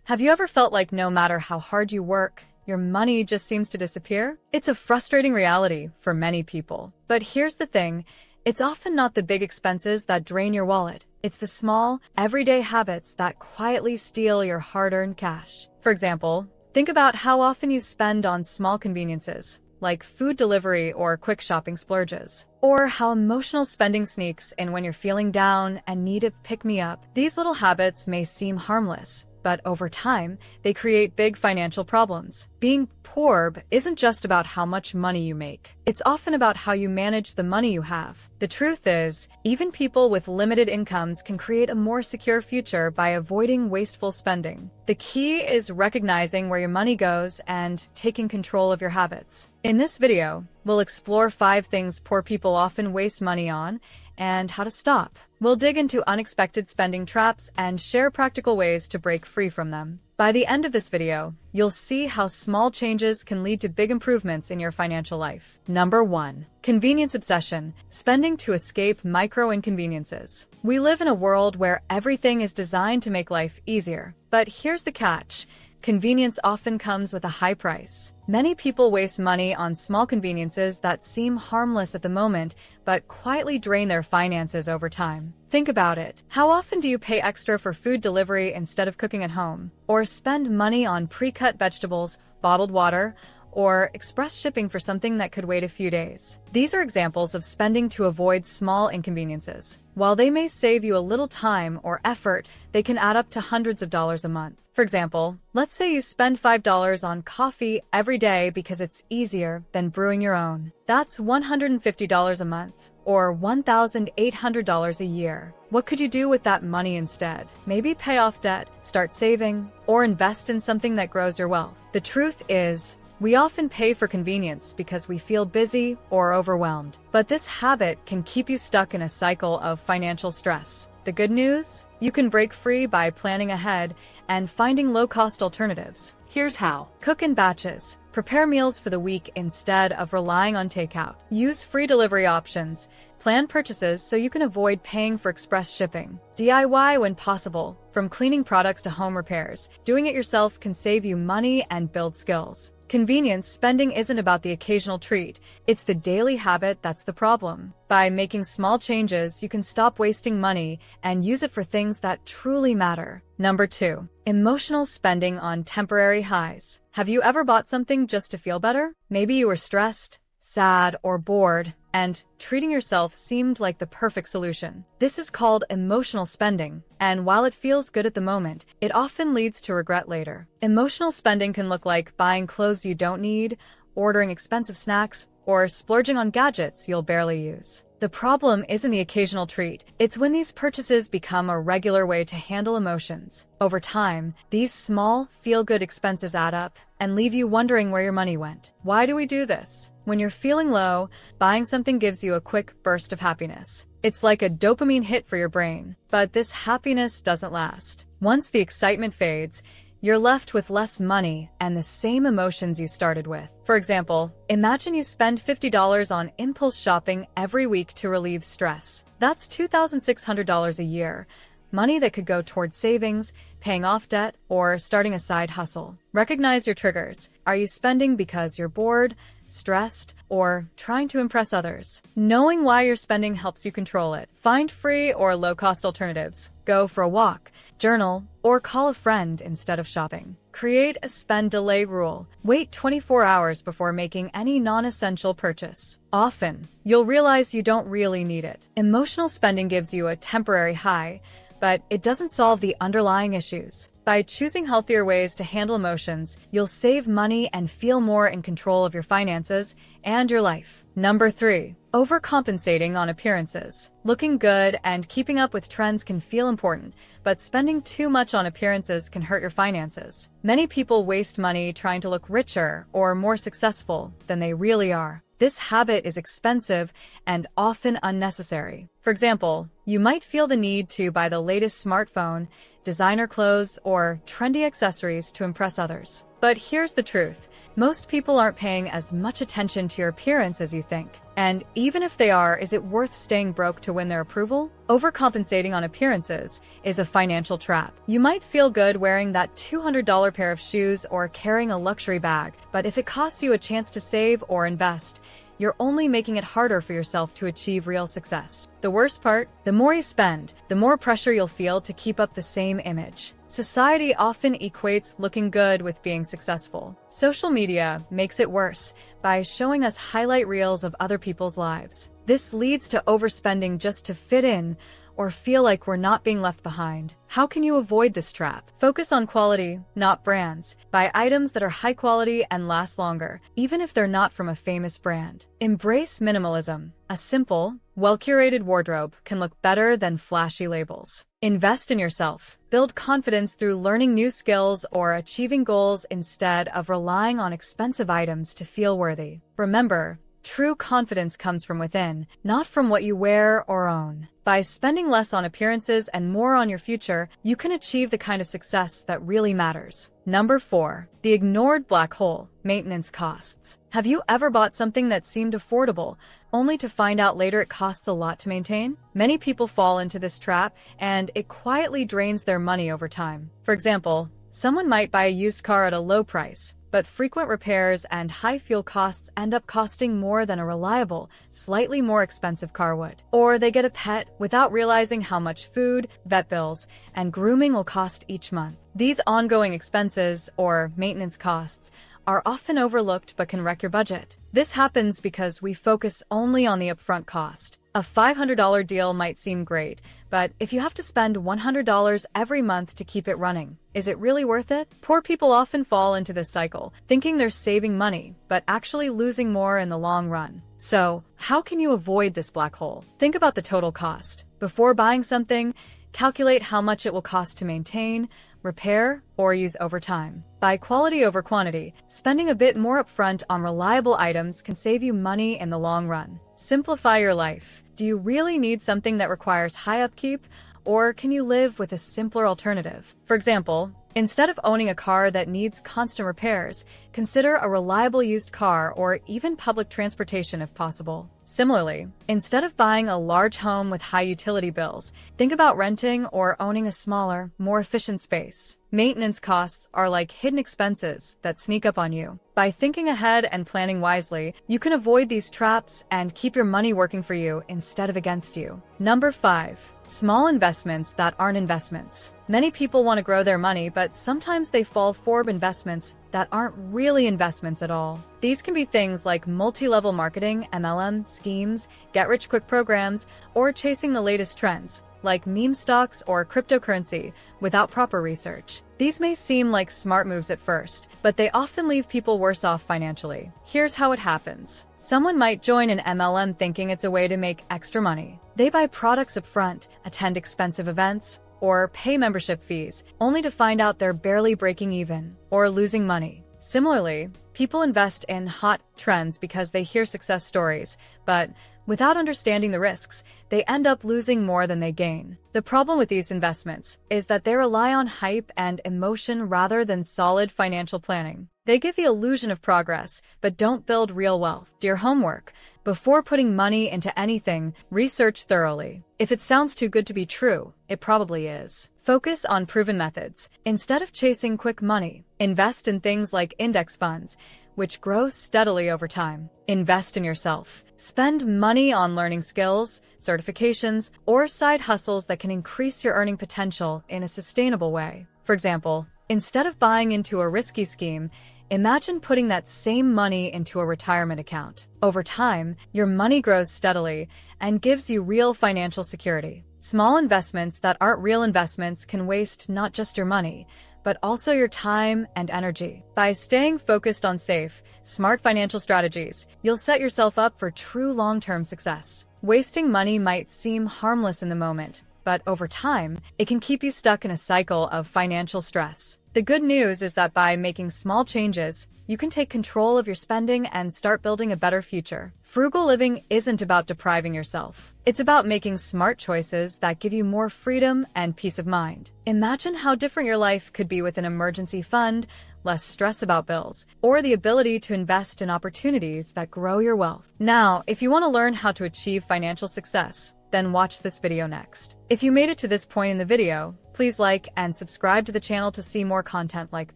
Have you ever felt like no matter how hard you work, your money just seems to disappear? It's a frustrating reality for many people. But here's the thing, it's often not the big expenses that drain your wallet. It's the small, everyday habits that quietly steal your hard-earned cash. For example, think about how often you spend on small conveniences, like food delivery or quick shopping splurges. Or how emotional spending sneaks in when you're feeling down and need a pick-me-up. These little habits may seem harmless, but over time, they create big financial problems. Being poor isn't just about how much money you make. It's often about how you manage the money you have. The truth is, even people with limited incomes can create a more secure future by avoiding wasteful spending. The key is recognizing where your money goes and taking control of your habits. In this video, we'll explore 5 things poor people often waste money on and how to stop. We'll dig into unexpected spending traps and share practical ways to break free from them. By the end of this video, you'll see how small changes can lead to big improvements in your financial life. Number 1. Convenience obsession, spending to escape micro inconveniences. We live in a world where everything is designed to make life easier. But here's the catch. Convenience often comes with a high price. Many people waste money on small conveniences that seem harmless at the moment, but quietly drain their finances over time. Think about it. How often do you pay extra for food delivery instead of cooking at home? Or spend money on pre-cut vegetables, bottled water, or express shipping for something that could wait a few days? These are examples of spending to avoid small inconveniences. While they may save you a little time or effort, they can add up to hundreds of dollars a month. For example, let's say you spend $5 on coffee every day because it's easier than brewing your own. That's $150 a month, or $1,800 a year. What could you do with that money instead? Maybe pay off debt, start saving, or invest in something that grows your wealth. The truth is, we often pay for convenience because we feel busy or overwhelmed. But this habit can keep you stuck in a cycle of financial stress. The good news? You can break free by planning ahead and finding low-cost alternatives. Here's how. Cook in batches. Prepare meals for the week instead of relying on takeout. Use free delivery options. Plan purchases so you can avoid paying for express shipping. DIY when possible, from cleaning products to home repairs. Doing it yourself can save you money and build skills. Convenience spending isn't about the occasional treat, it's the daily habit that's the problem. By making small changes, you can stop wasting money and use it for things that truly matter. Number 2. Emotional spending on temporary highs. Have you ever bought something just to feel better? Maybe you were stressed, sad, or bored, and treating yourself seemed like the perfect solution. This is called emotional spending, and while it feels good at the moment, it often leads to regret later. Emotional spending can look like buying clothes you don't need, ordering expensive snacks, or splurging on gadgets you'll barely use. The problem isn't the occasional treat, it's when these purchases become a regular way to handle emotions. Over time, these small, feel-good expenses add up and leave you wondering where your money went. Why do we do this? When you're feeling low, buying something gives you a quick burst of happiness. It's like a dopamine hit for your brain, but this happiness doesn't last. Once the excitement fades, you're left with less money and the same emotions you started with. For example, imagine you spend $50 on impulse shopping every week to relieve stress. That's $2,600 a year. Money that could go towards savings, paying off debt, or starting a side hustle. Recognize your triggers. Are you spending because you're bored, stressed, or trying to impress others? Knowing why you're spending helps you control it. Find free or low-cost alternatives. Go for a walk, journal, or call a friend instead of shopping. Create a spend delay rule. Wait 24 hours before making any non-essential purchase. Often, you'll realize you don't really need it. Emotional spending gives you a temporary high, but it doesn't solve the underlying issues. By choosing healthier ways to handle emotions, you'll save money and feel more in control of your finances and your life. Number 3. Overcompensating on appearances. Looking good and keeping up with trends can feel important, but spending too much on appearances can hurt your finances. Many people waste money trying to look richer or more successful than they really are. This habit is expensive and often unnecessary. For example, you might feel the need to buy the latest smartphone, designer clothes, or trendy accessories to impress others. But here's the truth. Most people aren't paying as much attention to your appearance as you think. And even if they are, is it worth staying broke to win their approval? Overcompensating on appearances is a financial trap. You might feel good wearing that $200 pair of shoes or carrying a luxury bag, but if it costs you a chance to save or invest, you're only making it harder for yourself to achieve real success. The worst part, the more you spend, the more pressure you'll feel to keep up the same image. Society often equates looking good with being successful. Social media makes it worse by showing us highlight reels of other people's lives. This leads to overspending just to fit in or feel like we're not being left behind. How can you avoid this trap? Focus on quality, not brands. Buy items that are high quality and last longer, even if they're not from a famous brand. Embrace minimalism. A simple, well-curated wardrobe can look better than flashy labels. Invest in yourself. Build confidence through learning new skills or achieving goals instead of relying on expensive items to feel worthy. Remember, true confidence comes from within, not from what you wear or own. By spending less on appearances and more on your future, you can achieve the kind of success that really matters. Number 4. The ignored black hole, maintenance costs. Have you ever bought something that seemed affordable, only to find out later it costs a lot to maintain? Many people fall into this trap, and it quietly drains their money over time. For example, someone might buy a used car at a low price, but frequent repairs and high fuel costs end up costing more than a reliable, slightly more expensive car would. Or they get a pet without realizing how much food, vet bills, and grooming will cost each month. These ongoing expenses, or maintenance costs, are often overlooked but can wreck your budget. This happens because we focus only on the upfront cost. A $500 deal might seem great, but if you have to spend $100 every month to keep it running, is it really worth it? Poor people often fall into this cycle, thinking they're saving money, but actually losing more in the long run. So, how can you avoid this black hole? Think about the total cost. Before buying something, calculate how much it will cost to maintain, repair, or use over time. Buy quality over quantity. Spending a bit more upfront on reliable items can save you money in the long run. Simplify your life. Do you really need something that requires high upkeep, or can you live with a simpler alternative? For example, instead of owning a car that needs constant repairs, consider a reliable used car or even public transportation if possible. Similarly, instead of buying a large home with high utility bills, think about renting or owning a smaller, more efficient space. Maintenance costs are like hidden expenses that sneak up on you. By thinking ahead and planning wisely, you can avoid these traps and keep your money working for you instead of against you. Number 5. Small investments that aren't investments. Many people want to grow their money, but sometimes they fall for investments that aren't really investments at all. These can be things like multi-level marketing, MLM schemes, get-rich-quick programs, or chasing the latest trends, like meme stocks or cryptocurrency, without proper research. These may seem like smart moves at first, but they often leave people worse off financially. Here's how it happens. Someone might join an MLM thinking it's a way to make extra money. They buy products up front, attend expensive events, or pay membership fees, only to find out they're barely breaking even or losing money. Similarly, people invest in hot trends because they hear success stories, but without understanding the risks, they end up losing more than they gain. The problem with these investments is that they rely on hype and emotion rather than solid financial planning. They give the illusion of progress, but don't build real wealth. Do your homework. Before putting money into anything, research thoroughly. If it sounds too good to be true, it probably is. Focus on proven methods. Instead of chasing quick money, invest in things like index funds, which grow steadily over time. Invest in yourself. Spend money on learning skills, certifications, or side hustles that can increase your earning potential in a sustainable way. For example, instead of buying into a risky scheme, imagine putting that same money into a retirement account. Over time, your money grows steadily and gives you real financial security. Small investments that aren't real investments can waste not just your money, but also your time and energy. By staying focused on safe, smart financial strategies, you'll set yourself up for true long-term success. Wasting money might seem harmless in the moment, but over time, it can keep you stuck in a cycle of financial stress. The good news is that by making small changes, you can take control of your spending and start building a better future. Frugal living isn't about depriving yourself. It's about making smart choices that give you more freedom and peace of mind. Imagine how different your life could be with an emergency fund, less stress about bills, or the ability to invest in opportunities that grow your wealth. Now, if you want to learn how to achieve financial success, then watch this video next. If you made it to this point in the video, please like and subscribe to the channel to see more content like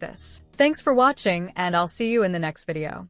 this. Thanks for watching, and I'll see you in the next video.